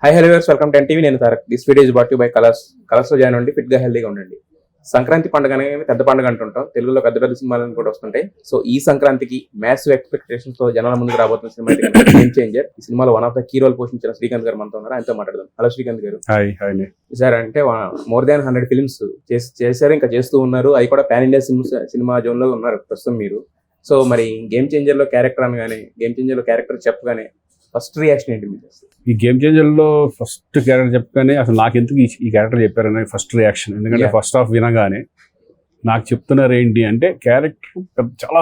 High hello viewers, welcome to NTV. నేను Tarak. This video is brought you by Colors. Colors లో join అవ్వండి, fit గా హెల్తీగా ఉండండి. సంక్రాంతి పండుగ అనేది పెద్ద పండుగ అంటుంటాం. తెలుగులో పెద్ద పెద్ద సినిమాలను కూడా వస్తుంటాయి. సో ఈ సంక్రాంతికి మ్యాసివ్ ఎక్స్పెక్టేషన్స్ తో జనాల ముందుకు రాబోతున్న సినిమా గేమ్ చేంజర్. ఈ సినిమాలో one of the key role పోషించిన శ్రీకాంత్ గారు మనతో ఉన్నారు. ఆయనతో మాట్లాడదాం. హలో శ్రీకాంత్ గారు. సార్, అంటే మోర్ దాన్ 100 ఫిల్మ్స్ చేశారు, ఇంకా చేస్తూ ఉన్నారు. అవి కూడా పాన్ ఇండియా సినిమా జోన్ లో ఉన్నారు ప్రస్తుతం మీరు. సో మరి గేమ్ చేంజర్ లో క్యారెక్టర్ అనగానే, గేమ్ చేంజర్ లో క్యారెక్టర్ చెప్పగానే ఫస్ట్ రియాక్షన్ ఏంటి మీకు? ఈ గేమ్ చేంజర్లో ఫస్ట్ క్యారెక్టర్ చెప్పగానే అసలు నాకెందుకు ఈ క్యారెక్టర్ చెప్పారని ఫస్ట్ రియాక్షన్. ఎందుకంటే ఫస్ట్ హాఫ్ వినగానే నాకు చెప్తున్నారు ఏంటి అంటే, క్యారెక్టర్ చాలా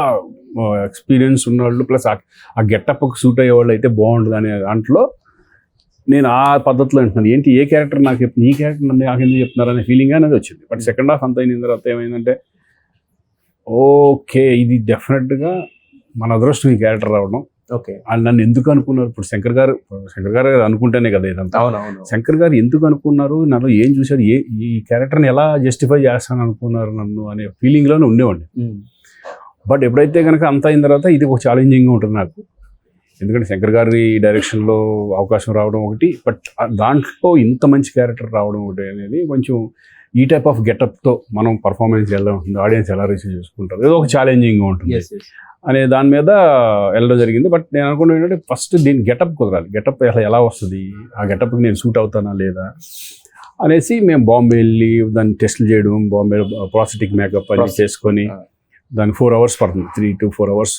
ఎక్స్పీరియన్స్ ఉన్నవాళ్ళు ప్లస్ ఆ గెటప్కి సూట్ అయ్యే వాళ్ళు అయితే బాగుంటుంది అనే దాంట్లో నేను ఆ పద్ధతిలో అంటున్నాను. ఏంటి ఏ క్యారెక్టర్ నాకు చెప్తుంది, ఈ క్యారెక్టర్ నాకు ఎందుకు చెప్తున్నారు అనే ఫీలింగ్ అనేది వచ్చింది. బట్ సెకండ్ హాఫ్ అంతా అయిన తర్వాత ఏమైందంటే, ఓకే ఇది డెఫినెట్గా మన అదృష్టం ఈ క్యారెక్టర్ రావడం. ఓకే, వాళ్ళు నన్ను ఎందుకు అనుకున్నారు? ఇప్పుడు శంకర్ గారు అనుకుంటేనే కదా ఇదంతా. శంకర్ గారు ఎందుకు అనుకున్నారు, నన్ను ఏం చూశారు, ఈ క్యారెక్టర్ని ఎలా జస్టిఫై చేస్తాను అనుకున్నారు నన్ను అనే ఫీలింగ్లోనే ఉండేవాడిని. బట్ ఎప్పుడైతే కనుక అంత అయిన తర్వాత ఇది ఒక ఛాలెంజింగ్గా ఉంటుంది నాకు. ఎందుకంటే శంకర్ గారి డైరెక్షన్లో అవకాశం రావడం ఒకటి, బట్ దాంట్లో ఇంత మంచి క్యారెక్టర్ రావడం ఒకటి అనేది కొంచెం ఈ టైప్ ఆఫ్ గెటప్తో మనం పర్ఫార్మెన్స్ ఎలా ఉంటుంది, ఆడియన్స్ ఎలా రిసీవ్ చేసుకుంటారు, ఏదో ఒక ఛాలెంజింగ్గా ఉంటుంది అనే దాని మీద వెళ్ళడం జరిగింది. బట్ నేను అనుకున్నాను ఏంటంటే, ఫస్ట్ దీని గెటప్ కుదరాలి. గెటప్ ఎలా వస్తుంది, ఆ గెటప్కి నేను సూట్ అవుతానా లేదా అనేసి మేము బాంబే వెళ్ళి దాన్ని టెస్టులు చేయడం, బాంబే ప్రాస్థెటిక్ మేకప్ అని చేసుకొని దానికి 4 hours పడుతుంది. 3 to 4 hours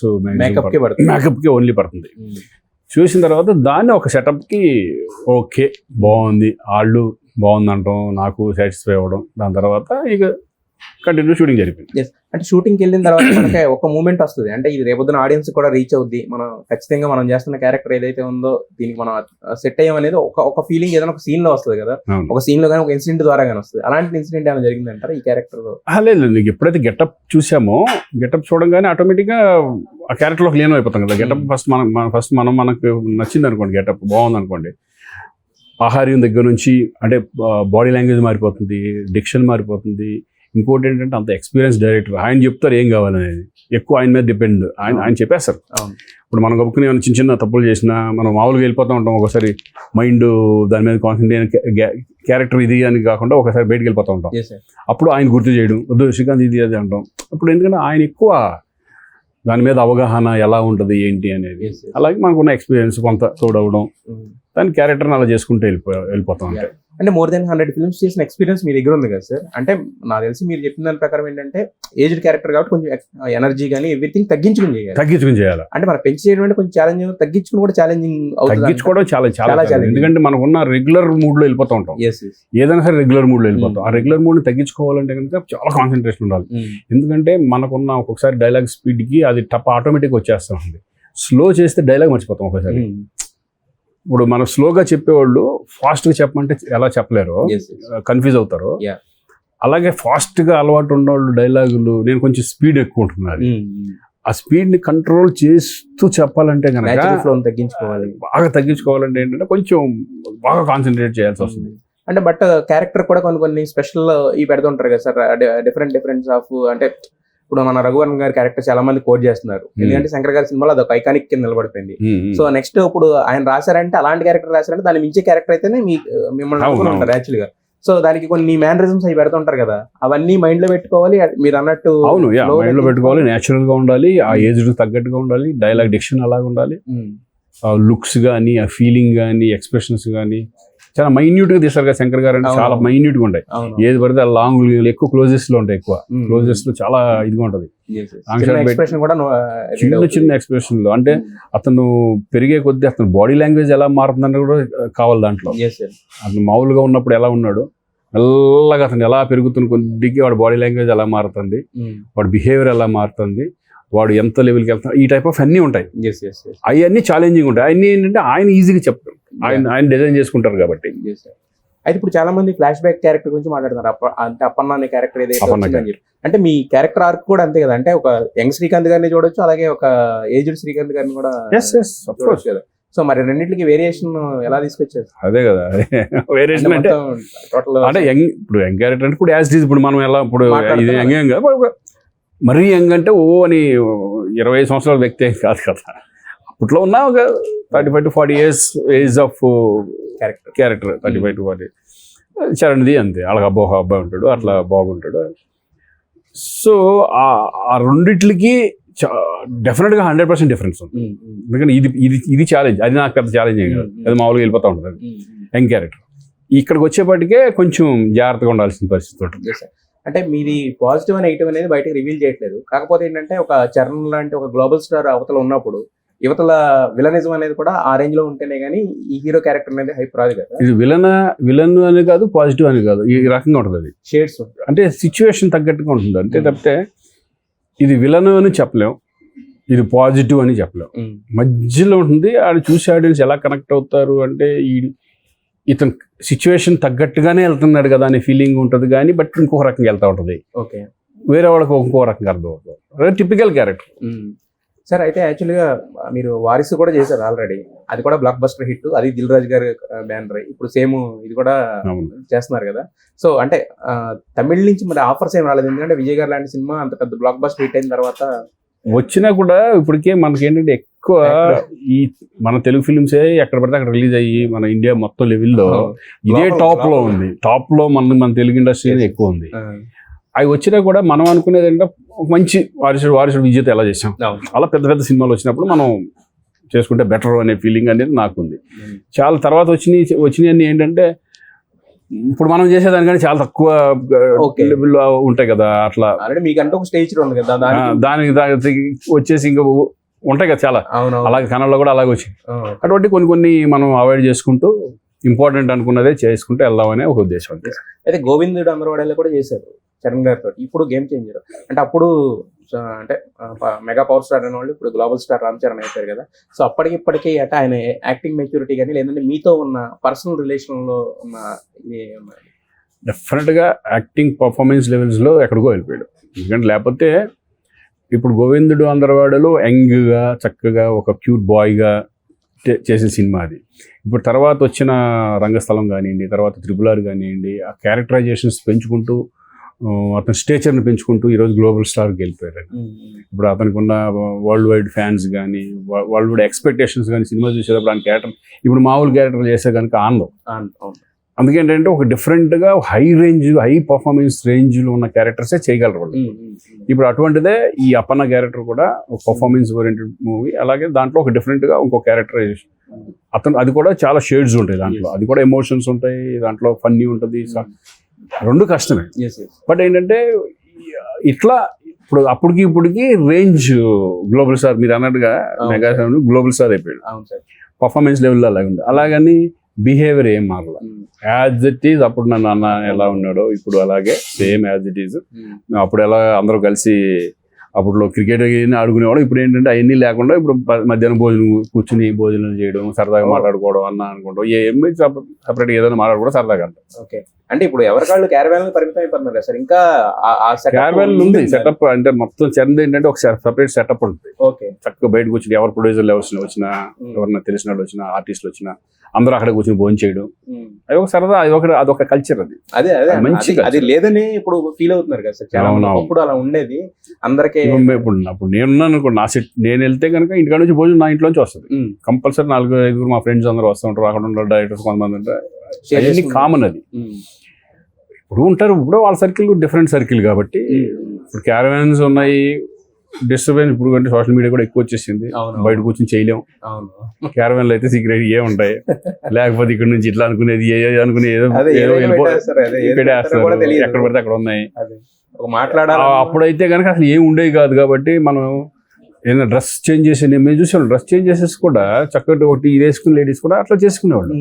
మేకప్కి ఓన్లీ పడుతుంది. చూసిన తర్వాత దాన్ని ఒక సెటప్కి ఓకే బాగుంది, వాళ్ళు బాగుందంటాం, నాకు సాటిస్ఫై అవ్వడం. దాని తర్వాత ఇక కంటిన్యూ షూటింగ్ జరిపింది. అంటే షూటింగ్కి వెళ్ళిన తర్వాత మనకి ఒక మూమెంట్ వస్తుంది, అంటే ఇది రేపొద్దున ఆడియన్స్ కూడా రీచ్ అవుద్ది, మనం ఖచ్చితంగా మనం చేస్తున్న క్యారెక్టర్ ఏదైతే ఉందో దీనికి మనం సెట్ అయ్యాం అనేది ఒక ఫీలింగ్ ఏదైనా ఒక సీన్ లో వస్తుంది కదా. ఒక సీన్ లో కానీ ఒక ఇన్సిడెంట్ ద్వారా కానీ వస్తుంది. అలాంటి ఇన్సిడెంట్ ఏమైనా జరిగిందంటారా ఈ క్యారెక్టర్ లో? లేదు, నీకు ఎప్పుడైతే గెటప్ చూసామో, గెటప్ చూడంగానే ఆటోమేటిక్గా ఆ క్యారెక్టర్లోకి లీనం అయిపోతాం కదా. గెటప్ ఫస్ట్ మనకు నచ్చింది అనుకోండి, గెటప్ బాగుంది అనుకోండి, ఆహార్యం దగ్గర నుంచి అంటే బాడీ లాంగ్వేజ్ మారిపోతుంది, డిక్షన్ మారిపోతుంది. ఇంకోటి ఏంటంటే, అంత ఎక్స్పీరియన్స్ డైరెక్టర్, ఆయన చెప్తారు ఏం కావాలనేది, ఎక్కువ ఆయన మీద డిపెండ్. ఆయన చెప్పేస్తారు. ఇప్పుడు మనం గొప్పకుని ఏమైనా చిన్న తప్పులు చేసినా మనం మామూలుగా వెళ్ళిపోతూ ఉంటాం. ఒకసారి మైండ్ దాని మీద కాన్సన్ట్రేట్, క్యారెక్టర్ ఇది అని కాకుండా ఒకసారి బయటకు వెళ్ళిపోతూ ఉంటాం. అప్పుడు ఆయన గుర్తు చేయడం, వద్దు శ్రీకాంత్ ఇది అది అంటాం. అప్పుడు ఎందుకంటే ఆయన ఎక్కువ దాని మీద అవగాహన ఎలా ఉంటుంది ఏంటి అనేది, అలాగే మనకున్న ఎక్స్పీరియన్స్ కొంత తోడవడం, దాని క్యారెక్టర్ని అలా చేసుకుంటూ వెళ్ళిపోతాం. అంటే అంటే మోర్ దెన్ 100 ఫిల్మ్స్ చేసిన ఎక్స్పీరియన్స్ మీ దగ్గర ఉంది కదా సార్. అంటే నాకు తెలిసి మీరు చెప్పిన దాని ప్రకారం ఏంటంటే, ఏజ్డ్ క్యారెక్టర్ కాబట్టి కొంచెం ఎనర్జీ కానీ ఎవ్రీథింగ్ తగ్గించుకుని చేయాలి. అంటే మనం పెంచి చేయడం అంటే కొంచెం ఛాలెంజింగ్, తగ్గించుకుని కూడా ఛాలెంజింగ్ అవుతుంది. తగ్గించుకోవడం చాలా ఎందుకంటే మనకున్న రెగ్యులర్ మూడ్ లో వెళ్ళిపోతూ ఉంటాం. ఏదైనా సరే రెగ్యులర్ మూడ్ లో వెళ్ళిపోతాం. ఆ రెగ్యులర్ మూడ్ ని తగ్గించుకోవాలంటే కనుక చాలా కాన్సన్ట్రేషన్ ఉండాలి. ఎందుకంటే మనకున్న ఒక్కొక్కసారి డైలాగ్ స్పీడ్ కి అది ఆటోమేటిక్ వచ్చేస్తూ ఉంది. స్లో చేస్తే డైలాగ్ మర్చిపోతాం ఒకసారి. ఇప్పుడు మనం స్లోగా చెప్పేవాళ్ళు ఫాస్ట్గా చెప్పమంటే ఎలా చెప్పలేరు, కన్ఫ్యూజ్ అవుతారు. అలాగే ఫాస్ట్గా అలవాటు ఉన్నవాళ్ళు డైలాగులు, నేను కొంచెం స్పీడ్ ఎక్కువ ఉంటున్నాను. ఆ స్పీడ్ని కంట్రోల్ చేస్తూ చెప్పాలంటే కనుక బాగా తగ్గించుకోవాలంటే ఏంటంటే కొంచెం బాగా కాన్సన్ట్రేట్ చేయాల్సి వస్తుంది. అంటే బట్ క్యారెక్టర్ కూడా కొన్ని స్పెషల్ ఇవి పెడుతుంటారు కదా సార్, డిఫరెంట్ ఆఫ్. అంటే ఇప్పుడు మన రఘువరన్ గారి క్యారెక్టర్ చాలా మంది కోట్ చేస్తున్నారు, ఎందుకంటే శంకర్ గారి సినిమాలో అదొక ఐకానిక్ కింద నిలబడిపోయింది. సో నెక్స్ట్ ఇప్పుడు ఆయన రాశారంటే, అలాంటి క్యారెక్టర్ రాశారంటే దాన్ని మించే క్యారెక్టర్ అయితేనే మిమ్మల్ని అనుకుంటారు యాక్చువల్ గా. సో దానికి కొన్ని మేనరిజమ్స్ అవి పెడుతుంటారు కదా, అవన్నీ మైండ్ లో పెట్టుకోవాలి మీరు అన్నట్టు. అవును, మైండ్ లో పెట్టుకోవాలి, నేచురల్ గా ఉండాలి, ఆ ఏజ్ తగ్గట్టుగా ఉండాలి, డైలాగ్ డిక్షన్ అలాగ ఉండాలి, లుక్స్ కానీ, ఆ ఫీలింగ్ కానీ, ఎక్స్ప్రెషన్స్ కానీ చాలా మైన్యూట్ గా తీస్తారు కదా శంకర్ గారు. అంటే చాలా మైన్యూట్ గా ఉంటాయి. ఏది పడితే లాంగ్ ఎక్కువ క్లోజెస్ లో ఉంటాయి, ఎక్కువ క్లోజెస్ లో చాలా ఇదిగా ఉంటది. చిన్న ఎక్స్ప్రెషన్ లో అంటే అతను పెరిగే కొద్దీ అతను బాడీ లాంగ్వేజ్ ఎలా మారుతుందని కూడా కావాలి దాంట్లో. అతను మామూలుగా ఉన్నప్పుడు ఎలా ఉన్నాడు, మెల్లగా అతను ఎలా పెరుగుతున్న కొద్దిగా వాడి బాడీ లాంగ్వేజ్ ఎలా మారుతుంది, వాడి బిహేవియర్ ఎలా మారుతుంది, వాడు ఎంత లెవెల్కి వెళ్తాడు, ఈ టైప్ ఆఫ్ అన్నీ ఉంటాయి. అవన్నీ ఛాలెంజింగ్ ఉంటాయి. అవన్నీ ఏంటంటే ఆయన ఈజీగా చెప్తారు, ఆయన డిజైన్ చేసుకుంటారు కాబట్టి. అయితే ఇప్పుడు చాలా మంది ఫ్లాష్ బ్యాక్ క్యారెక్టర్ గురించి మాట్లాడుతున్నారు. అంటే అప్పన్న అనే క్యారెక్టర్ ఏదైతే, అంటే మీ క్యారెక్టర్ ఆర్క్ కూడా అంతే కదా. అంటే ఒక యంగ్ శ్రీకాంత్ గారిని చూడొచ్చు, అలాగే ఒక ఏజ్డ్ శ్రీకాంత్ గారిని కూడా చూడొచ్చు కదా. సో మరి రెండింటికి వేరియేషన్ ఎలా తీసుకొచ్చారు? అదే కదా వేరియేషన్ అంటే టోటల్ అంటే ఇప్పుడు యంగ్ క్యారెక్టర్ అంటే ఇప్పుడు యాజ్ ఇట్ ఈజ్. ఇప్పుడు మనం ఎలా ఇప్పుడు ఇది యంగ్ మరీ యంగ్ అంటే ఓ అని 25 సంవత్సరాల వ్యక్తి ఏం కాదు కదా. అప్పట్లో ఉన్న ఒక 35 to 40 years age of character 35 to 40. చరణ్ది అంతే, వాళ్ళకి అబ్బాయి ఉంటాడు, అట్లా బాగుంటాడు. సో ఆ రెండిట్లకి డెఫినెట్గా 100% డిఫరెన్స్ ఉంది. ఎందుకంటే ఇది ఛాలెంజ్, అది నాకు పెద్ద ఛాలెంజ్ ఏం కాదు, అది మామూలుగా వెళ్ళిపోతూ ఉంటుంది యంగ్ క్యారెక్టర్. ఇక్కడికి వచ్చేప్పటికే కొంచెం జాగ్రత్తగా ఉండాల్సిన పరిస్థితి ఉంటుంది. అంటే మీది పాజిటివ్ నెగిటివ్ అనేది బయటకు రివీల్ చేయట్లేదు, కాకపోతే ఏంటంటే ఒక చరణ్ లాంటి ఒక గ్లోబల్ స్టార్ అవతల ఉన్నప్పుడు యువతల విలనిజం అనేది కూడా ఆ రేంజ్ లో ఉంటేనే కానీ ఈ హీరో క్యారెక్టర్ అనేది హైప్ రాదు కదా. ఇది విలన్ అని కాదు, పాజిటివ్ అని కాదు, ఈ రకంగా ఉంటుంది. అది షేడ్స్ అంటే సిచ్యువేషన్ తగ్గట్టుగా ఉంటుంది అంతే తప్పితే ఇది విలన్ అని చెప్పలేం, ఇది పాజిటివ్ అని చెప్పలేం, మధ్యలో ఉంటుంది. ఆడు చూసి ఆడియన్స్ ఎలా కనెక్ట్ అవుతారు అంటే ఇతను సిచ్యువేషన్ తగ్గట్టుగానే వెళ్తున్నాడు కదా అనే ఫీలింగ్ ఉంటుంది, కానీ బట్ ఇంకొక రకంగా వెళ్తూ ఉంటుంది. ఓకే, వేరే వాళ్ళకి ఇంకో రకంగా అర్థం అవుతుంది. Typical character. సార్ అయితే యాక్చువల్గా మీరు వారిసు కూడా చేశారు ఆల్రెడీ, అది కూడా బ్లాక్ బస్టర్ హిట్, అది దిల్ రాజు గారి బ్యానర్. ఇప్పుడు సేమ్ ఇది కూడా చేస్తున్నారు కదా. సో అంటే తమిళ నుంచి మరి ఆఫర్స్ ఏం రాలేదు, ఎందుకంటే విజయ్ గారు లాంటి సినిమా అంత పెద్ద బ్లాక్ బస్టర్ హిట్ అయిన తర్వాత వచ్చినా కూడా ఇప్పటికే మనకి ఏంటంటే ఎక్కువ ఈ మన తెలుగు ఫిలిమ్సే ఎక్కడ పడితే అక్కడ రిలీజ్ అయ్యి మన ఇండియా మొత్తం లెవెల్లో ఇదే టాప్ లో ఉంది. టాప్ లో మన తెలుగు ఇండస్ట్రీ ఎక్కువ ఉంది. అవి వచ్చినా కూడా మనం అనుకునేది ఏంటంటే మంచి వారసుడు విజేత ఎలా చేసాం, అలా పెద్ద పెద్ద సినిమాలు వచ్చినప్పుడు మనం చేసుకుంటే బెటర్ అనే ఫీలింగ్ అనేది నాకుంది. చాలా తర్వాత వచ్చినాయి ఏంటంటే ఇప్పుడు మనం చేసేదానికంటే చాలా తక్కువ లెవెల్లో ఉంటాయి కదా. అట్లా మీకంటే ఒక స్టేజ్ ఉంది కదా, దానికి వచ్చేసి ఇంకా ఉంటాయి కదా చాలా, అలాగే కన్నడలో కూడా అలాగే వచ్చాయి. అటువంటి కొన్ని మనం అవాయిడ్ చేసుకుంటూ ఇంపార్టెంట్ అనుకున్నదే చేసుకుంటూ వెళ్దామనే ఒక ఉద్దేశం. అయితే గోవిందుడు అందరవాడలో కూడా చేశారు చరణ్ గారితో. ఇప్పుడు గేమ్ చేంజర్ అంటే అప్పుడు అంటే మెగా పవర్ స్టార్ అనే వాళ్ళు ఇప్పుడు గ్లోబల్ స్టార్ రామ్ చరణ్ అయిపోయారు కదా. సో అప్పటికి అంటే ఆయన యాక్టింగ్ మెచ్యూరిటీ కానీ లేదంటే మీతో ఉన్న పర్సనల్ రిలేషన్ లో ఉన్న డెఫినెట్ గా యాక్టింగ్ పర్ఫార్మెన్స్ లెవెల్స్ లో ఎక్కడికో వెళ్ళిపోయాడు. ఎందుకంటే లేకపోతే ఇప్పుడు గోవిందుడు అందరవాడలో యంగ్ గా చక్కగా ఒక క్యూట్ బాయ్ గా చేసిన సినిమా అది. ఇప్పుడు తర్వాత వచ్చిన రంగస్థలం కానివ్వండి, తర్వాత RRR కానివ్వండి, ఆ క్యారెక్టరైజేషన్స్ పెంచుకుంటూ అతని స్టేచర్ని పెంచుకుంటూ ఈరోజు గ్లోబల్ స్టార్కి వెళ్ళిపోయారు. ఇప్పుడు అతనికి ఉన్న వరల్డ్ వైడ్ ఫ్యాన్స్ కానీ వరల్డ్ వైడ్ ఎక్స్పెక్టేషన్స్ కానీ సినిమా చూసేటప్పుడు ఆయన క్యారెక్టర్ ఇప్పుడు మామూలు క్యారెక్టర్ చేస్తే కనుక ఆనందం. అందుకేంటంటే ఒక డిఫరెంట్గా హై పర్ఫార్మెన్స్ రేంజ్లో ఉన్న క్యారెక్టర్సే చేయగలరు వాళ్ళు. ఇప్పుడు అటువంటిదే ఈ అప్పన్న క్యారెక్టర్ కూడా ఒక పర్ఫార్మెన్స్ ఓరియంటెడ్ మూవీ. అలాగే దాంట్లో ఒక డిఫరెంట్గా ఇంకో క్యారెక్టరైజేషన్ అది కూడా చాలా షేడ్స్ ఉంటాయి దాంట్లో. అది కూడా ఎమోషన్స్ ఉంటాయి, దాంట్లో ఫన్నీ ఉంటుంది, రెండు కష్టమే. బట్ ఏంటంటే ఇట్లా ఇప్పుడు ఇప్పటికి రేంజ్ గ్లోబల్ స్టార్ మీరు అన్నట్టుగా మెగా స్టార్ గ్లోబల్ స్టార్ అయిపోయాడు. పర్ఫార్మెన్స్ లెవెల్లో అలాగే ఉంది. అలాగని బిహేవియర్ ఏం మారల, యాజ్ ఇట్ ఈజ్. అప్పుడు నన్ను అన్న ఎలా ఉన్నాడో ఇప్పుడు అలాగే సేమ్ యాజ్ ఇట్ ఈజ్. అప్పుడు ఎలా అందరూ కలిసి అప్పట్లో క్రికెట్ ఆడుకునేవాడు. ఇప్పుడు ఏంటంటే అవన్నీ లేకుండా ఇప్పుడు మధ్యాహ్నం కూర్చుని భోజనం చేయడం, సరదాగా మాట్లాడుకోవడం, అన్న అనుకుంటాం ఏమి సపరేట్గా ఏదైనా మాట్లాడుకోవడం సరదాగా అంటాం. ఓకే, అంటే ఇప్పుడు ఎవరికాళ్ళు క్యారవాన్ పరిమితం అయిపోతున్నారు కదా సార్. ఇంకా క్యారవాన్ ఉంది సెటప్, అంటే మొత్తం చంద ఏంటంటే ఒక సపరేట్ సెటప్ ఉంటుంది. ఓకే, చక్కగా బయటకు వచ్చి ఎవరు ప్రొడ్యూసర్లు వచ్చినా ఎవరన్నా తెలిసిన వాళ్ళు వచ్చినా ఆర్టిస్టులు వచ్చినా అందరూ అక్కడ కూర్చొని భోజనం చేయడం, అది ఒక సరదా, అదొక కల్చర్. అదే మంచి, అది లేదని ఇప్పుడు ఫీల్ అవుతున్నారు కదా సార్. అప్పుడు అలా ఉండేది అందరికీ. ఇప్పుడు నేనున్నాను అనుకో, నా సెట్ నేను వెళ్తే కనుక ఇంటికాడ నుంచి భోజనం నా ఇంట్లోంచి వస్తుంది కంపల్సరీ. 4-5 మా ఫ్రెండ్స్ అందరూ వస్తూ ఉంటారు, అక్కడ ఉంటారు డైరెక్టర్స్ కొంతమంది ఉంటారు, అవన్నీ కామన్. అది ఇప్పుడు ఉంటారు, ఇప్పుడు వాళ్ళ సర్కిల్ డిఫరెంట్ సర్కిల్ కాబట్టి ఇప్పుడు క్యారవాన్స్ ఉన్నాయి. డిస్టర్బెన్స్ ఇప్పుడు అంటే సోషల్ మీడియా కూడా ఎక్కువ వచ్చేసింది, బయట కూర్చొని చేయలేం. క్యారవాన్లు అయితే సీక్రెట్ ఏ ఉంటాయి, లేకపోతే ఇక్కడ నుంచి ఇట్లా అనుకునేది అనుకునేది ఎక్కడ పడితే అక్కడ ఉన్నాయి. అప్పుడైతే కనుక అసలు ఏం ఉండేవి కాదు కాబట్టి మనం ఏదైనా డ్రెస్ చేంజ్ చేసి మేము చూసాం, డ్రెస్ చేంజ్ చేసేసి కూడా చక్కటి ఒకటి ఇది వేసుకుని లేడీస్ కూడా అట్లా చేసుకునేవాళ్ళు.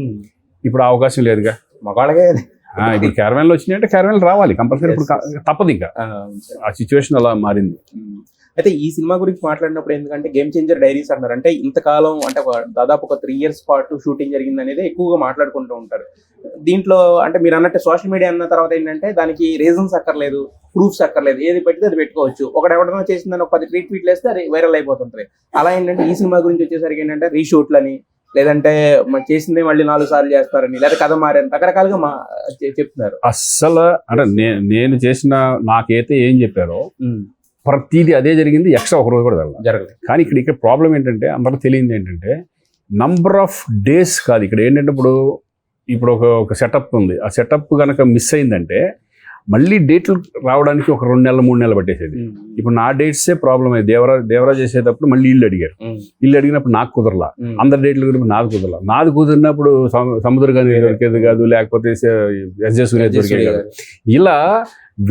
ఇప్పుడు అవకాశం లేదుగా మగాళ్ళకే. ఇప్పుడు క్యారవాన్లు వచ్చినాయంటే క్యారవాన్లు రావాలి కంపల్సరీ, ఇప్పుడు తప్పదు, ఇంకా ఆ సిచ్యువేషన్ అలా మారింది. అయితే ఈ సినిమా గురించి మాట్లాడినప్పుడు ఎందుకంటే గేమ్ చేంజర్ డైరీస్ అంటారు, అంటే ఇంతకాలం అంటే దాదాపు ఒక 3 years పాటు షూటింగ్ జరిగింది అనేది ఎక్కువగా మాట్లాడుకుంటూ ఉంటారు. దీంట్లో అంటే మీరు అన్నట్టు సోషల్ మీడియా అన్న తర్వాత ఏంటంటే దానికి రీజన్స్ అక్కర్లేదు, ప్రూఫ్స్ అక్కర్లేదు, ఏది పెడితే అది పెట్టుకోవచ్చు. ఒకటి ఎవరైనా చేసిందని ఒక 10 ట్వీట్లు వేస్తే అది వైరల్ అయిపోతుంటుంది. అలా ఏంటంటే ఈ సినిమా గురించి వచ్చేసరికి ఏంటంటే రీషూట్లని, లేదంటే చేసిందే మళ్ళీ 4 సార్లు చేస్తారని, లేదా కథ మారని రకరకాలుగా చెప్తున్నారు. అస్సలు అంటే నేను చేసిన నాకైతే ఏం చెప్పారో ప్రతిదీ అదే జరిగింది, ఎక్స్ట్రా ఒక రోజు కూడా వెళ్ళాలి. జరగదు. కానీ ఇక్కడ ప్రాబ్లం ఏంటంటే అందరూ తెలియంది ఏంటంటే నంబర్ ఆఫ్ డేస్ కాదు. ఇక్కడ ఏంటంటే ఇప్పుడు ఒక సెటప్ ఉంది, ఆ సెటప్ కనుక మిస్ అయిందంటే మళ్ళీ డేట్లు రావడానికి ఒక 2 నెలలు 3 నెలలు పట్టేసేది. ఇప్పుడు నా డేట్సే ప్రాబ్లం అయ్యింది. దేవరా చేసేటప్పుడు మళ్ళీ ఇల్లు అడిగారు, ఇల్లు అడిగినప్పుడు నాకు కుదరలా, అందరి డేట్లు గురించి నాది కుదరలా. నాది కుదిరినప్పుడు సముద్ర గాని దొరికేది కాదు, లేకపోతే ఎస్జే సూర్య దొరికేది కాదు. ఇలా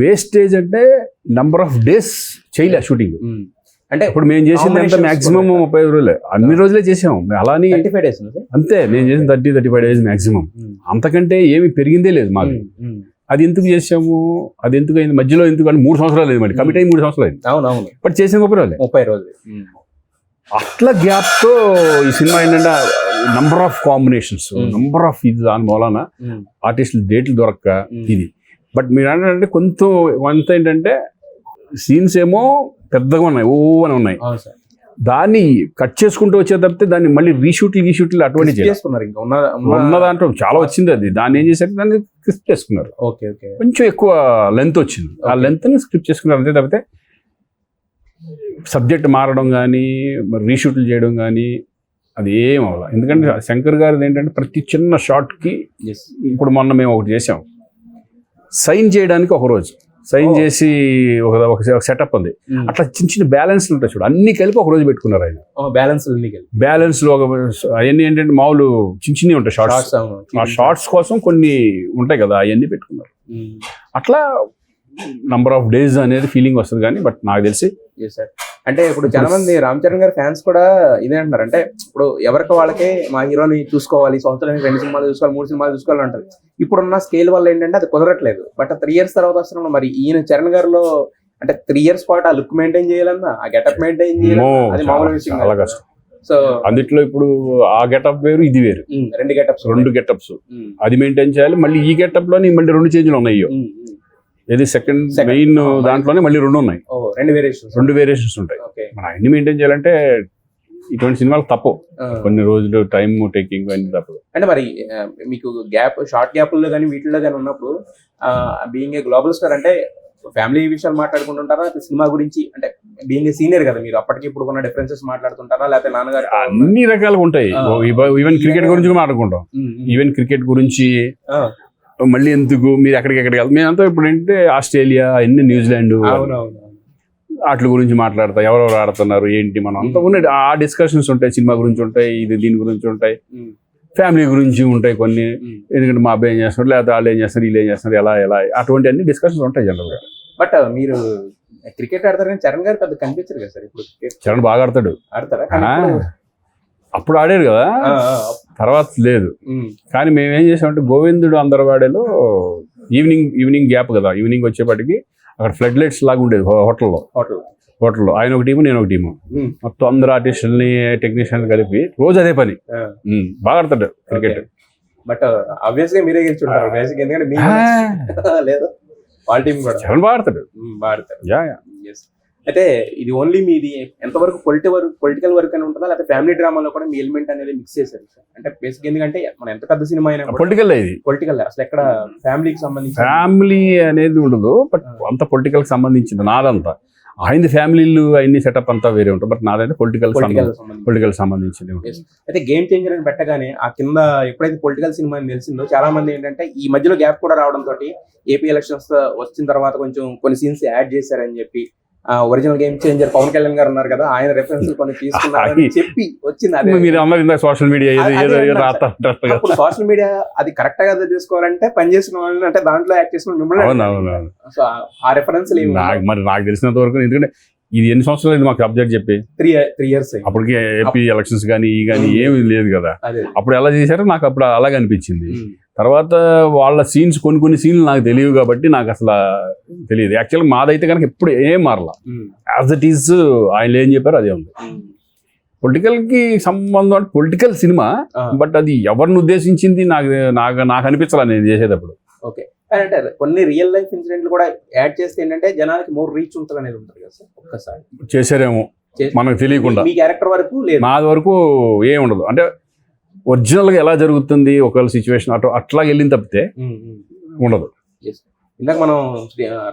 వేస్టేజ్ అంటే నంబర్ ఆఫ్ డేస్ చేయలే షూటింగ్. అంటే ఇప్పుడు మేము చేసింది ఎంత మాక్సిమం 35 రోజులే, అన్ని రోజులే చేసాము. అలానే 35 days అంతే, నేను చేసిన 30-35 days మాక్సిమం. అంతకంటే ఏమి పెరిగిందే లేదు మాకు. అది ఎందుకు చేసాము, అది ఎందుకు అయింది మధ్యలో, ఎందుకు అంటే 3 సంవత్సరాలు లేదు, మళ్ళీ కమిట్ అయ్యి 3 సంవత్సరాలు అయింది. అవునవును. బట్ చేసిన 30 రోజులు. అట్లా గ్యాప్తో ఈ సినిమా ఏంటంటే number of combinations, number of ఇది దాని మూలన ఆర్టిస్టులు డేట్లు దొరక్క ఇది. బట్ మీరు అంటే కొంత ఏంటంటే సీన్స్ ఏమో పెద్దగా ఉన్నాయి, అని ఉన్నాయి. దాన్ని కట్ చేసుకుంటూ వచ్చే తప్పితే దాన్ని మళ్ళీ రీషూట్లు అటువంటి చేసుకున్నారు. ఇంకా ఉన్న దాంట్లో చాలా వచ్చింది, అది దాన్ని ఏం చేశారు, దాన్ని స్క్రిప్ట్ చేసుకున్నారు. కొంచెం ఎక్కువ లెంత్ వచ్చింది, ఆ లెంత్ ని స్క్రిప్ట్ చేసుకున్నారు అంతే తప్పితే సబ్జెక్ట్ మారడం కానీ రీషూట్లు చేయడం కానీ అది ఏం అవ్వాలి. ఎందుకంటే శంకర్ గారిది ఏంటంటే ప్రతి చిన్న షాట్కి, ఇప్పుడు మొన్న మేము ఒకటి చేసాం, సైన్ చేయడానికి ఒక రోజు సైన్ చేసి ఒక సెటప్ ఉంది. అట్లా చిన్న బ్యాలెన్స్లు ఉంటాయి చూడు, అన్ని కలిపి ఒక రోజు పెట్టుకున్నారు ఆయన. బ్యాలెన్స్లు అవన్నీ ఏంటంటే మామూలు చిన్న ఉంటాయి షార్ట్స్, ఆ షార్ట్స్ కోసం కొన్ని ఉంటాయి కదా, అవన్నీ పెట్టుకున్నారు. అట్లా నంబర్ ఆఫ్ డేస్ అనేది ఫీలింగ్ వస్తుంది. కానీ బట్ నాకు తెలిసి అంటే ఇప్పుడు చాలా మంది రామ్ చరణ్ గారి ఫ్యాన్స్ కూడా ఇదే అంటున్నారు, అంటే ఇప్పుడు ఎవరికి వాళ్ళకే మా హీరోని చూసుకోవాలి, సంవత్సరానికి 2 సినిమాలు చూసుకోవాలి, 3 సినిమాలు చూసుకోవాలి అంటారు. ఇప్పుడున్న స్కేల్ వల్ల ఏంటంటే అది కుదరట్లేదు. బట్ 3 years తర్వాత వస్తున్నాం. మరి ఈయన చరణ్ గారిలో అంటే 3 years పాటు ఆ లుక్ మెయింటైన్ చేయాలన్నా, ఆ గెటప్ మెయింటైన్ చేయాలన్నా అది మామూలు విషయం చాలా కష్టం. సో అందుట్లో ఇప్పుడు ఆ గెటప్ వేరు, ఇది వేరు, 2 గెటప్స్ అది మెయింటైన్ చేయాలి. మళ్ళీ ఈ గెటప్ లోని మళ్ళీ 2 చేంజ్లు ఉన్నాయి. ఇది సెకండ్ మెయిన్ దాంట్లోనే మళ్ళీ 2 ఉన్నాయి, 2 వేరియేషన్స్ ఉంటాయి. మనం అన్ని మెయింటైన్ చేయాలంటే ఇటువంటి సినిమాలు తప్పు, కొన్ని రోజులు టైం టేకింగ్ అన్ని తప్పదు. అంటే మరి మీకు షార్ట్ గ్యాప్లో కానీ వీటిలో కానీ ఉన్నప్పుడు బీయింగ్ ఏ గ్లోబల్ స్టార్ అంటే ఫ్యామిలీ విషయాలు మాట్లాడుకుంటుంటారా, సినిమా గురించి అంటే బీయింగ్ ఏ సీనియర్ కదా మీరు, అప్పటికి ఇప్పుడు ఉన్న డిఫరెన్సెస్ మాట్లాడుతుంటారా, లేకపోతే నాన్నగారు? అన్ని రకాలుగా ఉంటాయి. ఈవెన్ క్రికెట్ గురించి మాట్లాడుకుంటాం, ఈవెన్ క్రికెట్ గురించి మళ్ళీ ఎందుకు మీరు ఎక్కడికి మేమంతా ఇప్పుడు ఏంటంటే ఆస్ట్రేలియా, అన్ని న్యూజిలాండ్ వాటి గురించి మాట్లాడతాం, ఎవరెవరు ఆడుతున్నారు ఏంటి, మనం అంతా ఉన్నాయి. ఆ డిస్కషన్స్ ఉంటాయి, సినిమా గురించి ఉంటాయి, దీని గురించి ఉంటాయి, ఫ్యామిలీ గురించి ఉంటాయి కొన్ని. ఎందుకంటే మా అబ్బాయి ఏం చేస్తున్నారు, లేకపోతే వాళ్ళు ఏం చేస్తారు, వీళ్ళు ఏం చేస్తున్నారు, ఎలా అటువంటి అన్ని డిస్కషన్స్ ఉంటాయి జనరల్ గా. బట్ మీరు క్రికెట్ ఆడతారు కానీ చరణ్ గారు పెద్ద కనిపించారు కదా సార్. ఇప్పుడు చరణ్ బాగా ఆడతారా? అప్పుడు ఆడారు కదా, తర్వాత లేదు. కానీ మేము ఏం చేసామంటే గోవిందుడు అందరవాడేలో ఈవినింగ్ గ్యాప్ కదా, ఈవినింగ్ వచ్చేప్పటికి అక్కడ ఫ్లడ్ లైట్స్ లాగా ఉండేది హోటల్లో. ఆయన ఒక టీము, నేను ఒక టీము, మొత్తం అందరు ఆర్టిస్టుల్ని టెక్నీషియన్ కలిపి రోజు అదే పని. బాగా ఆడతాడు క్రికెట్. బట్ ఆబ్వియస్ గా మీరే గెలుచుంటారు బేసిక్, ఎందుకంటే లేదు వాళ్ళ టీం కూడా చరణ్ బాగా ఆడతాడు. అయితే ఇది ఓన్లీ మీది ఎంతవరకు పొలిటికల్ వర్క్ అని ఉంటుందా, లేకపోతే ఫ్యామిలీ డ్రామాలో కూడా మీ ఎలిమెంట్ అనేది మిక్స్ చేశారు సార్? అంటే బేసిక్ ఎందుకంటే మనం ఎంత పెద్ద సినిమా అయినా పొలిటికల్ అసలు ఎక్కడ ఫ్యామిలీకి సంబంధించి ఫ్యామిలీ అనేది ఉండదు. బట్ అంత పొలిటికల్ కి సంబంధించింది నాదంతా. ఆయన ఫ్యామిలీలు అన్ని సెటప్ అంతా వేరే ఉంటుంది. బట్ నాదైతే పొలిటికల్ సంబంధించింది. అయితే గేమ్ చేంజర్ అని పెట్టగానే ఆ కింద ఎప్పుడైతే పొలిటికల్ సినిమా అని తెలిసిందో చాలా మంది ఏంటంటే ఈ మధ్యలో గ్యాప్ కూడా రావడంతో ఏపీ ఎలక్షన్స్ వచ్చిన తర్వాత కొంచెం కొన్ని సీన్స్ యాడ్ చేశారని చెప్పి ఒరిజినల్ గేమ్ చేంజర్ పవన్ కళ్యాణ్ గారు ఉన్నారు కదా, ఆయన రెఫరెన్స్ కొన్ని తీసుకున్నారని చెప్పి వచ్చింది. సోషల్ మీడియా అది కరెక్ట్ గా తీసుకోవాలంటే పనిచేసిన వాళ్ళని, అంటే దాంట్లో యాక్ట్ చేసిన మిమ్మల్ని, సో ఆ రెఫరెన్స్ మరి నాకు తెలిసినంత వరకు. ఎందుకంటే ఇది ఎన్ని సంవత్సరాలు మాకు అప్డేట్ చెప్పి 3 years అప్పటికి ఏపీ ఎలక్షన్స్ కానీ ఏమీ లేదు కదా. అప్పుడు ఎలా చేశారో నాకు అప్పుడు అలాగే అనిపించింది. తర్వాత వాళ్ళ సీన్స్ కొన్ని సీన్లు నాకు తెలియవు కాబట్టి నాకు అసలు తెలియదు. యాక్చువల్గా మాదైతే కనుక ఎప్పుడు ఏం మారలా, యాజ్ ఇట్ ఈజ్ ఆయన ఏం చెప్పారు అదే ఉంది. పొలిటికల్ కి సంబంధం అంటే పొలిటికల్ సినిమా, బట్ అది ఎవరిని ఉద్దేశించింది నాకు అనిపించాల నేను చేసేటప్పుడు. ఓకే, అంటే కొన్ని రియల్ లైఫ్ ఇన్సిడెంట్లు కూడా యాడ్ చేస్తే ఏంటంటే జనానికి మోర్ రీచ్ ఉంటుంది అనేది ఉంటుంది కదా సార్. ఒక్కసారి చేశారేమో మనకు తెలియకుండా, మీ క్యారెక్టర్ వరకు లేదు, నాది వరకు ఏం ఉండదు. అంటే ఒరిజినల్ గా ఎలా జరుగుతుంది ఒకవేళ సిచ్యువేషన్ అట్లాగే వెళ్ళింది తప్పితే ఉండదు. ఇందాక మనం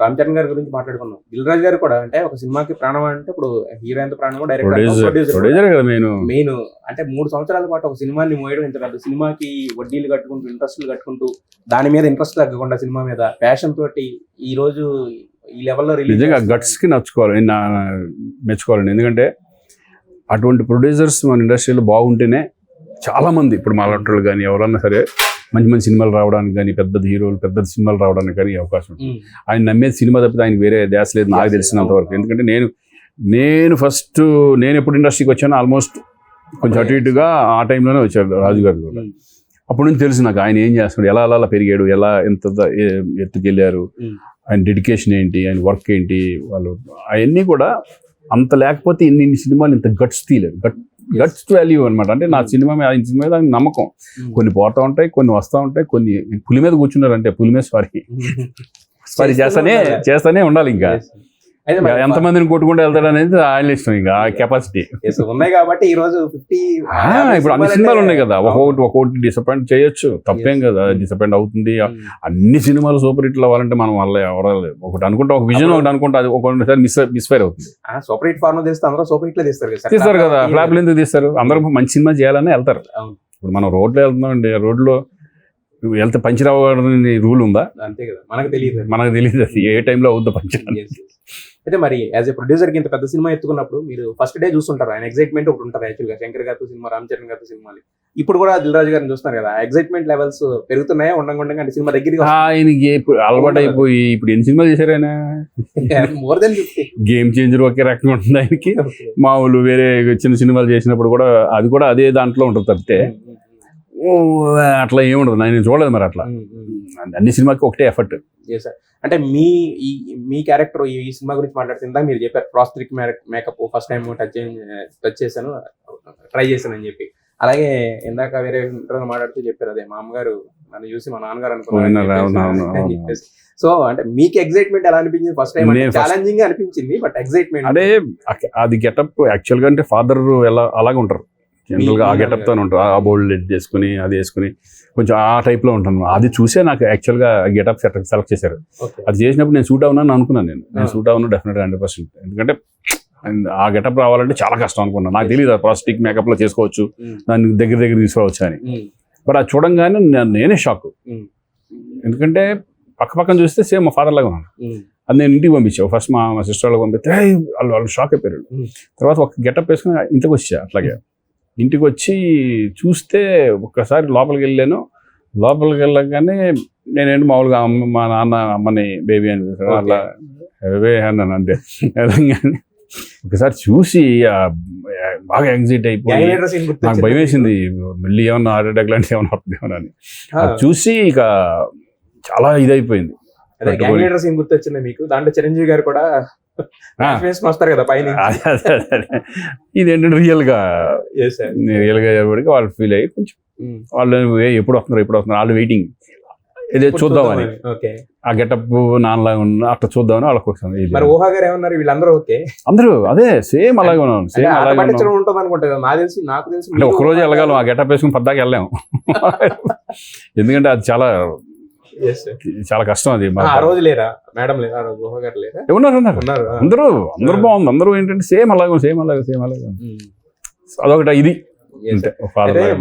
రామ్ చరణ్ గారి గురించి మాట్లాడుకున్నాం. దిల్ రాజు గారు కూడా అంటే ఒక సినిమాకి ప్రాణం అంటే ఇప్పుడు హీరో ఎంత ప్రాణమో ప్రొడ్యూసర్ కదా మెయిన్. అంటే 3 సంవత్సరాల పాటు ఒక సినిమాని మోయడం ఇంత పెద్ద సినిమాకి వడ్డీలు కట్టుకుంటూ ఇంట్రెస్ట్లు కట్టుకుంటూ దాని మీద ఇంట్రెస్ట్ తగ్గకుండా సినిమా మీద ప్యాషన్ తోటి ఈ రోజు ఈ లెవెల్లో నిజంగా గట్స్ కి మెచ్చుకోవాలండి. ఎందుకంటే అటువంటి ప్రొడ్యూసర్స్ మన ఇండస్ట్రీలో బాగుంటేనే చాలా మంది ఇప్పుడు మాలాటోళ్ళు కానీ ఎవరన్నా సరే మంచి మంచి సినిమాలు రావడానికి కానీ పెద్ద హీరోలు పెద్ద సినిమాలు రావడానికి కానీ అవకాశం ఉంటుంది. ఆయన నమ్మేది సినిమా తప్పితే ఆయన వేరే ధ్యాస లేదు నాకు తెలిసినంత వరకు. ఎందుకంటే నేను ఎప్పుడు ఇండస్ట్రీకి వచ్చానో ఆల్మోస్ట్ కొంచెం అటు ఇటుగా ఆ టైంలోనే వచ్చాడు రాజు గారు కూడా. అప్పటి నుంచి తెలుసు నాకు ఆయన ఏం చేస్తున్నాడు, ఎలా అలా పెరిగాడు, ఎలా ఎంత ఎత్తుకెళ్ళారు, ఆయన డెడికేషన్ ఏంటి, ఆయన వర్క్ ఏంటి, వాళ్ళు అవన్నీ కూడా అంత లేకపోతే ఇన్ని సినిమాలు ఇంత గట్స్ తీయలేదు. గట్స్ వాల్యూ అనమాట. అంటే నా సినిమా ఆయన సినిమా మీద నమ్మకం. కొన్ని పోతా ఉంటాయి, కొన్ని వస్తూ ఉంటాయి, కొన్ని పులి మీద కూర్చున్నారంటే పులి మీద స్వారీ చేస్తానే ఉండాలి. ఇంకా ఎంతమందిని కొట్టుకుంటూ వెళ్తాడు అనేది ఆయన ఇష్టం. ఇంకా ఆ కెపాసిటీ ఉన్నాయి కాబట్టి ఈ రోజు 50 ఇప్పుడు అన్ని సినిమాలు ఉన్నాయి కదా, ఒక్కొక్కటి డిసప్పాయింట్ చేయొచ్చు, తప్పేం కదా. డిసప్పాయింట్ అవుతుంది. అన్ని సినిమాలు సూపర్ హిట్లు అవ్వాలంటే మనం వల్ల ఎవరు ఒకటి అనుకుంటా, ఒక విజన్ ఒకటి అనుకుంటా, అది ఒక్కొక్కసారి మిస్ఫైర్ అవుతుంది. సూపర్ హిట్ ఫార్మ్ తీస్తే అందరూ సూపర్ హిట్ తీస్తారు కదా, ఫ్లాప్లు ఎందుకు తీస్తారు? అందరూ మంచి సినిమా చేయాలని వెళ్తారు. ఇప్పుడు మనం రోడ్లో వెళ్తున్నాం అండి, రోడ్లో వెళ్తే పంచర్ అవ్వడానికి రూల్ ఉందా? అంతే కదా, మనకు తెలియదు అది ఏ టైంలో అవుద్దా పంచర్. అయితే మరి యాజ్ ఏ ప్రొడ్యూసర్ కి ఇంత పెద్ద సినిమా ఎత్తుకున్నప్పుడు మీరు ఫస్ట్ డే చూస్తుంటారు, ఆయన ఎక్సైట్మెంట్ ఒకటి ఉంటుంది యాక్చువల్గా. శంకర్ గారితో సినిమా, రామ్ చరణ్ గారితో సినిమాలు, ఇప్పుడు కూడా దిల్ రాజు గారిని చూస్తున్నారు కదా, ఎక్సైట్మెంట్ లెవెల్స్ పెరుగుతున్నాయా ఉండగా? అంటే సినిమా దగ్గరికి ఆయనకి అలవాటు అయిపోయి ఇప్పుడు ఎన్ని సినిమాలు చేశారు ఆయన? More than 50. గేమ్ చేంజర్ ఒకే రకంగా ఉంటుంది ఆయనకి. మామూలు వేరే చిన్న సినిమాలు చేసినప్పుడు కూడా అది కూడా అదే దాంట్లో ఉంటుంది తప్పితే అట్లా ఏముండదు. నేను చూడలేదు మరి అట్లా. అన్ని సినిమాకి ఒకటే ఎఫర్ట్. అంటే మీ క్యారెక్టర్ ఈ సినిమా గురించి మాట్లాడుతుందా మీరు చెప్పారు prosthetic makeup first time touch చేశాను, ట్రై చేశాను అని చెప్పి. అలాగే ఇందాక వేరే ఇంటర్వ్యూలో మాట్లాడుతూ చెప్పారు, అదే మా అమ్మగారు నన్ను చూసి మా నాన్నగారు అనుకున్నారు. సో అంటే మీకు ఎక్సైట్మెంట్ ఎలా అనిపించింది ఫస్ట్ టైం? ఛాలెంజింగ్ అనిపించింది, బట్ ఎక్సైట్మెంట్ అంటే అది గెటప్ యాక్చువల్ గా అంటే ఫాదర్ ఎలా అలాగే ఉంటారు జనరల్ గా, ఆ గెటప్ తో ఉంటారు. ఆ బోల్డ్ లెట్ చేసుకుని అది వేసుకుని కొంచెం ఆ టైప్ లో ఉంటాను. అది చూసే నాకు యాక్చువల్ గా గెటప్ సెలెక్ట్ చేశారు. అది చేసినప్పుడు నేను సూట్ అవునాను అనుకున్నాను. నేను సూట్ అవును డెఫినెట్ 100%. ఎందుకంటే ఆ గెటప్ రావాలంటే చాలా కష్టం అనుకున్నాను. నాకు తెలియదు ప్రాస్టిక్ మేకప్ లో చేసుకోవచ్చు, దాన్ని దగ్గర తీసుకోవచ్చు అని. బట్ అది చూడంగానే నేనే షాక్. ఎందుకంటే పక్కన చూస్తే సేమ్ మా ఫాదర్ లాగా ఉన్నాను. అది నేను ఇంటికి పంపించాను. ఫస్ట్ మా సిస్టర్ వాళ్ళకి పంపిస్తే వాళ్ళు షాక్ అయిపోయారు. తర్వాత ఒక గెటప్ వేసుకుని ఇంటికి వచ్చా. అట్లాగే ఇంటికి వచ్చి చూస్తే ఒక్కసారి లోపలికి వెళ్ళాను. లోపలికి వెళ్ళగానే నేనేంటి మామూలుగా మా నాన్న అమ్మని బేబీ అని అలా అన్నాను అంతే. ఒకసారి చూసి బాగా యాంగ్జైటీ అయిపోయి నాకు భయం వేసింది, మళ్ళీ ఏమన్నా హార్ట్ అటాక్ లాంటివి ఏమన్నా అవుతుందేమో అని. అది చూసి ఇక చాలా ఇదైపోయింది. గుర్తొచ్చింది మీకు? దాంట్లో చిరంజీవి గారు కూడా వస్తారు కదా పైన. ఇదేంటంటే రియల్ గా చెప్పడానికి వాళ్ళు ఫీల్ అయ్యి కొంచెం వాళ్ళు ఎప్పుడు వస్తున్నారు వాళ్ళు వెయిటింగ్, ఇదే చూద్దామని. ఆ గెటప్ నాన్నలాగా ఉన్న అట్లా చూద్దామని వాళ్ళకి వస్తుంది. ఊహా గారు ఏమన్నారు? వీళ్ళందరూ ఓకే, అందరూ అదే సేమ్ అలాగే ఉన్నాను. సేమ్ అలాగే ఉంటుంది అనుకుంటా. నాకు తెలిసి అంటే ఒకరోజు వెళ్ళగలం, ఆ గెటప్ వేసుకుని పద్దాకి వెళ్ళాము. ఎందుకంటే అది చాలా కష్టం. అది రోజు లేరా మేడం? లేదా ఊహా గారు లేరా? ఉన్నారు. అందరూ బాగుంది. అందరూ ఏంటంటే సేమ్ అలాగే అదొకటి. ఇది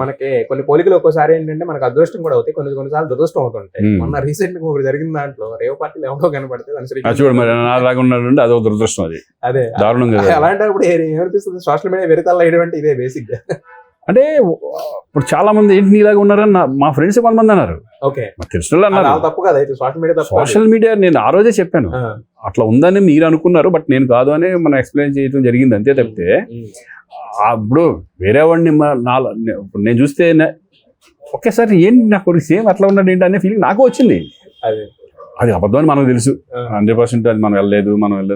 మనకి కొన్ని పోలికలు ఒక్కోసారి ఏంటంటే మనకు అదృష్టం కూడా అవుతాయి, కొన్నిసార్లు దురదృష్టం అవుతుంటాయి. మొన్న రీసెంట్ గా ఒకటి జరిగిన దాంట్లో రేవ్ పార్టీలు ఎవరో కనపడితే చూడు మరి నాలాగా ఉన్నాడు, అదో దురదృష్టం. అది అదే దారుణంగా. అలాంటప్పుడు ఏమనిపిస్తుంది? సోషల్ మీడియా వెరితల్లా వేయడం అంటే ఇదే బేసిక్ గా. అంటే ఇప్పుడు చాలా మంది ఏంటి నీలాగా ఉన్నారని మా ఫ్రెండ్స్ కొంతమంది అన్నారు. తెలిసిన అన్నారు. తప్పు కదా సోషల్ మీడియా. నేను ఆ రోజే చెప్పాను అట్లా ఉందని మీరు అనుకున్నారు, బట్ నేను కాదు అని మనం ఎక్స్ప్లెయిన్ చేయడం జరిగింది అంతే తప్పితే. ఇప్పుడు వేరే వాడిని నేను చూస్తే ఒకేసారి ఏంటి నాకు సేమ్ అట్లా ఉన్నాడు ఏంటి అనే ఫీలింగ్ నాకు వచ్చింది. అది అబద్ధం అని మనకు తెలుసు 100%. అది మనం వెళ్ళలేదు.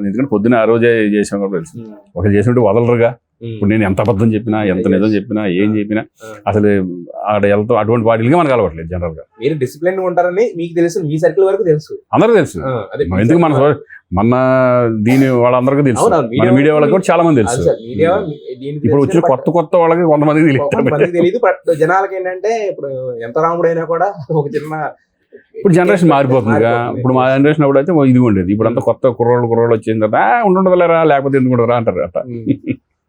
ఎందుకంటే పొద్దున్న ఆ రోజే చేసాం కాబట్టి తెలుసు. ఒకరు చేసినట్టు వదలరుగా. ఇప్పుడు నేను ఎంత అబద్ధం చెప్పినా, ఎంత నిజం చెప్పినా, ఏం చెప్పినా అసలు ఆడ వెళ్తాం. అటువంటి వాటికి మనకు అలవాట్లేదు. జనరల్ గా మీరు డిసిప్లిన్ ఉంటారని మీకు తెలుసు, మీ సర్కిల్ వరకు తెలుసు, అందరూ తెలుసు. ఎందుకు మన దీని వాళ్ళందరికీ తెలుసు, మన మీడియా వాళ్ళకి కూడా చాలా మంది తెలుసు. ఇప్పుడు వచ్చిన కొత్త వాళ్ళకి కొంతమందికి తెలియదు. బట్ జనాలకి ఏంటంటే ఇప్పుడు ఎంత రాముడైనా కూడా ఒక చిన్న ఇప్పుడు జనరేషన్ మారిపోతుంది. ఇప్పుడు మా జనరేషన్ అప్పుడు అయితే ఇది ఉండేది. ఇప్పుడు అంతా కొత్త కుర్రోళ్ళు వచ్చింది కదా, ఉండదులేరా లేకపోతే ఎందుకు ఉండదురా అంటారు అట్లా.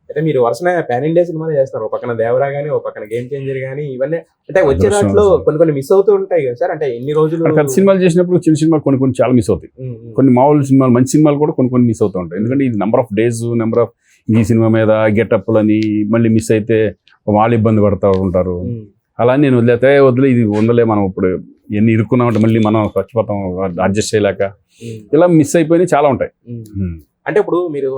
అయితే మీరు వరుసన పాన్ ఇండియా సినిమాలు చేస్తారు, ఒక పక్కన దేవరా గానీ, ఒక పక్కన గేమ్ చేంజర్ గానీ, ఇవన్నీ అంటే వచ్చే దాంట్లో కొన్ని మిస్ అవుతూ ఉంటాయి కదా సార్. అంటే ఎన్ని రోజులు పెద్ద సినిమాలు చేసినప్పుడు చిన్న సినిమాలు కొన్ని చాలా మిస్ అవుతాయి. కొన్ని మామూలు సినిమాలు, మంచి సినిమాలు కూడా కొన్ని మిస్ అవుతూ ఉంటాయి. ఎందుకంటే ఇది number of days, number of ఈ సినిమా మీద గెటప్లని మళ్ళీ మిస్ అయితే వాళ్ళు ఇబ్బంది పడుతూ ఉంటారు. అలా నేను వదిలే ఇది ఉండలే, మనం ఇప్పుడు ఎన్ని ఇరుక్కున్నామంటే మళ్ళీ మనం చచ్చిపోతాం అడ్జస్ట్ చేయలేక, ఇలా మిస్ అయిపోయినాయి చాలా ఉంటాయి. అంటే ఇప్పుడు మీరు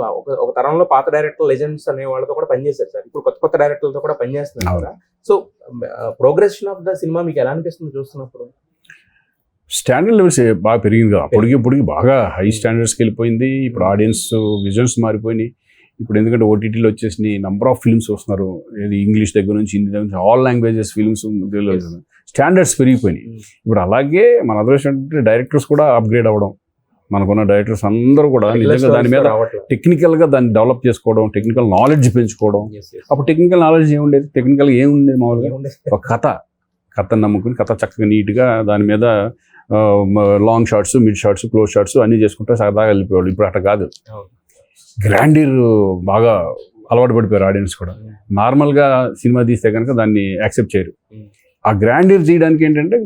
ఒక తరంలో పాత డైరెక్టర్ లెజెండ్స్ అనే వాళ్ళతో కూడా పనిచేశారు సార్, ఇప్పుడు కొత్త డైరెక్టర్లతో కూడా పనిచేస్తున్నారు కదా. So progression of the cinema మీకు ఎలా అనిపిస్తుంది చూస్తున్నప్పుడు? స్టాండర్డ్ లెవెల్స్ బాగా పెరిగింది కదా, పొడిగి బాగా హై స్టాండర్డ్స్కి వెళ్ళిపోయింది. ఇప్పుడు ఆడియన్స్ విజన్స్ మారిపోయినాయి. ఇప్పుడు ఎందుకంటే ఓటీటీలో వచ్చేసి నంబర్ ఆఫ్ ఫిల్మ్స్ వస్తున్నారు, ఇది ఇంగ్లీష్ దగ్గర నుంచి హిందీ దగ్గర నుంచి ఆల్ లాంగ్వేజెస్ ఫిల్మ్స్ స్టాండర్డ్స్ పెరిగిపోయినాయి. ఇప్పుడు అలాగే మన అదృష్టం డైరెక్టర్స్ కూడా అప్గ్రేడ్ అవ్వడం, మనకున్న డైరెక్టర్స్ అందరూ కూడా నిజంగా దాని మీద టెక్నికల్గా దాన్ని డెవలప్ చేసుకోవడం, టెక్నికల్ నాలెడ్జ్ పెంచుకోవడం. అప్పుడు టెక్నికల్ నాలెడ్జ్ ఏముండేది, టెక్నికల్గా ఏముండేది, మామూలుగా ఒక కథను నమ్ముకుని కథ చక్కగా నీట్గా దాని మీద long shots, mid shots, close shots అన్నీ చేసుకుంటే సరదాగా వెళ్ళిపోయాడు. ఇప్పుడు అట్లా కాదు, గ్రాండీర్ బాగా అలవాటు పడిపోయారు ఆడియన్స్ కూడా. నార్మల్గా సినిమా తీస్తే కనుక దాన్ని యాక్సెప్ట్ చేయరు. ఆ గ్రాండీర్ చేయడానికి ఏంటంటే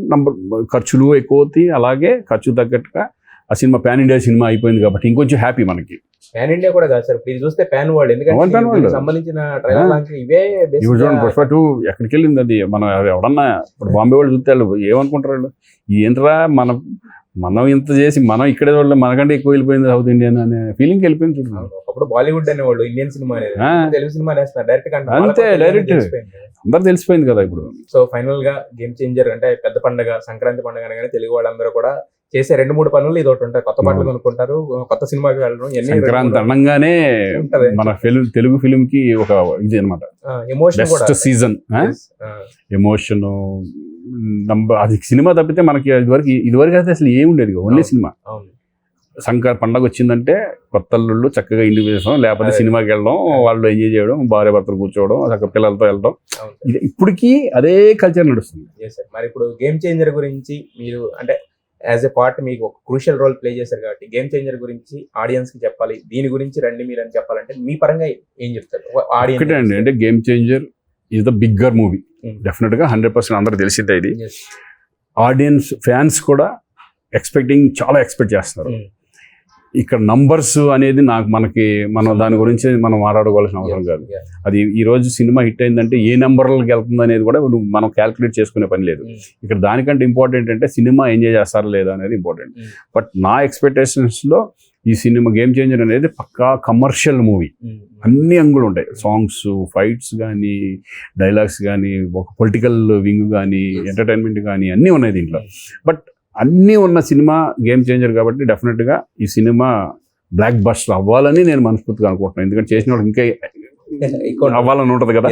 ఖర్చులు ఎక్కువ అవుతాయి, అలాగే ఖర్చు తగ్గట్టుగా ఆ సినిమా పాన్ ఇండియా సినిమా అయిపోయింది కాబట్టి ఇంకొంచెం హ్యాపీ మనకి. పాన్ ఇండియా కూడా కాదు సార్, ఇది చూస్తే పాన్ వరల్డ్, ఎందుకంటే సంబంధించిన ట్రైలర్ లాంచ్ ఇవే. ఇప్పుడు చూడండి పుష్ప 2 ఎక్కడికి వెళ్ళింది అది. మనం ఎవడన్నా ఇప్పుడు బాంబే వాళ్ళు చూస్తే వాళ్ళు ఏమనుకుంటారు, వాళ్ళు ఏంట్రా మనం ఇంత చేసి మనం ఇక్కడే వాళ్ళు మనకంటే ఎక్కువ వెళ్ళిపోయింది సౌత్ ఇండియన్ అనే ఫీలింగ్ వెళ్ళిపోయింది. చూడండి అప్పుడు బాలీవుడ్ అనేవాళ్ళు Indian cinema Telugu cinema direct అంతే, డైరెక్ట్ అందరు తెలిసిపోయింది కదా ఇప్పుడు. సో ఫైనల్ గా గేమ్ చేంజర్ అంటే పెద్ద పండుగ, సంక్రాంతి పండుగ అనగానే తెలుగు వాళ్ళందరూ కూడా చేసే 2-3 పనులు ఇది ఒకటి ఉంటాయి. కొత్త పాటలు కొనుక్కుంటారు, కొత్త సినిమాకి వెళ్ళడం. సంక్రాంతి అనగానే మన తెలుగు ఫిలిం కి ఒక ఇది అనమాట, బెస్ట్ సీజన్. ఎమోషన్ అది సినిమా తప్పితే మనకి ఇదివరకు అయితే అసలు ఏముండేది, ఓన్లీ సినిమా. సంక్రాంతి పండగ వచ్చిందంటే కొత్త అల్లుళ్ళు చక్కగా ఇంటికి వేసాం, లేకపోతే సినిమాకి వెళ్ళడం, వాళ్ళు ఎంజాయ్ చేయడం, భార్య భర్తలు కూర్చోవడం, చక్కగా పిల్లలతో వెళ్ళడం. ఇప్పటికీ అదే కల్చర్ నడుస్తుంది. మరి ఇప్పుడు గేమ్ చేంజర్ గురించి మీరు అంటే యాజ్ ఎ పార్ట్ మీకు ఒక క్రూషియల్ రోల్ ప్లే చేశారు కాబట్టి గేమ్ చేంజర్ గురించి ఆడియన్స్ కి చెప్పాలి, దీని గురించి రండి మీరు అని చెప్పాలంటే మీ పరంగా ఏం చెప్తారు ఆడియన్స్? అంటే game changer is the bigger movie, definite గా 100% అందరూ తెలిసిందే. ఇది ఆడియన్స్ ఫ్యాన్స్ కూడా చాలా ఎక్స్పెక్ట్ చేస్తున్నారు. ఇక్కడ నంబర్స్ అనేది మనం దాని గురించి మనం మాట్లాడుకోవాల్సిన అవసరం కాదు. అది ఈ రోజు సినిమా హిట్ అయిందంటే ఏ నెంబర్లకు వెళ్తుంది అనేది కూడా మనం క్యాల్కులేట్ చేసుకునే పని లేదు. ఇక్కడ దానికంటే ఇంపార్టెంట్ అంటే సినిమా ఎంజాయ్ చేస్తారా లేదా అనేది ఇంపార్టెంట్. బట్ నా ఎక్స్పెక్టేషన్స్ లో ఈ సినిమా గేమ్ చేంజర్ అనేది పక్కా కమర్షియల్ మూవీ. అన్ని అంగులు ఉంటాయి, సాంగ్స్, ఫైట్స్ కానీ, డైలాగ్స్ కానీ, ఒక పొలిటికల్ వింగ్ కానీ, ఎంటర్టైన్మెంట్ కానీ అన్నీ ఉన్నాయి దీంట్లో. బట్ అన్నీ ఉన్న సినిమా గేమ్ చేంజర్ కాబట్టి డెఫినెట్గా ఈ సినిమా బ్లాక్ బస్టర్ అవ్వాలని నేను మనస్ఫూర్తిగా అనుకుంటున్నాను. ఎందుకంటే చేసిన వాడు ఇంకా అవ్వాలని ఉంటుంది కదా,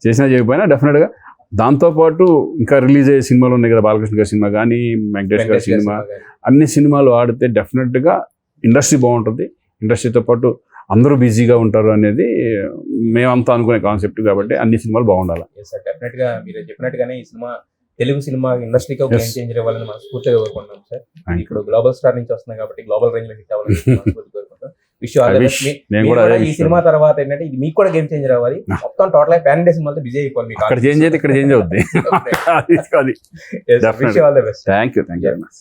చేసినా చేయకపోయినా డెఫినెట్గా. దాంతోపాటు ఇంకా రిలీజ్ అయ్యే సినిమాలు ఉన్నాయి కదా, బాలకృష్ణ గారి సినిమా కానీ, వెంకటేష్ గారి సినిమా, అన్ని సినిమాలు ఆడితే డెఫినెట్గా ఇండస్ట్రీ బాగుంటుంది. ఇండస్ట్రీతో పాటు అందరూ బిజీగా ఉంటారు అనేది మేమంతా అనుకునే కాన్సెప్ట్ కాబట్టి అన్ని సినిమాలు బాగుండాలి. డెఫినెట్గా మీరు చెప్పినట్టుగానే ఈ సినిమా తెలుగు సినిమా ఇండస్ట్రీకి ఒక గేమ్ చేంజర్ అవ్వాలని మనస్ఫూర్తిగా కోరుకుంటున్నాం సార్. ఇప్పుడు గ్లోబల్ స్టార్ నుంచి వస్తున్నాయి కాబట్టి గ్లోబల్ రేంజ్ లో హిట్ అవ్వాలని మనస్ఫూర్తిగా కోరుకుంటాం. ఈ సినిమా తర్వాత ఏంటంటే ఇది మీకు కూడా గేమ్ చేంజర్ అవ్వాలి, మొత్తం టోటల్ పాన్ ఇండియా సినిమాతో బిజీ అయిపోవాలి. మీకు ఇక్కడ చేంజ్ అయితే ఇక్కడ చేంజ్ అవుద్ది. Wish you all the best. Thank you very much.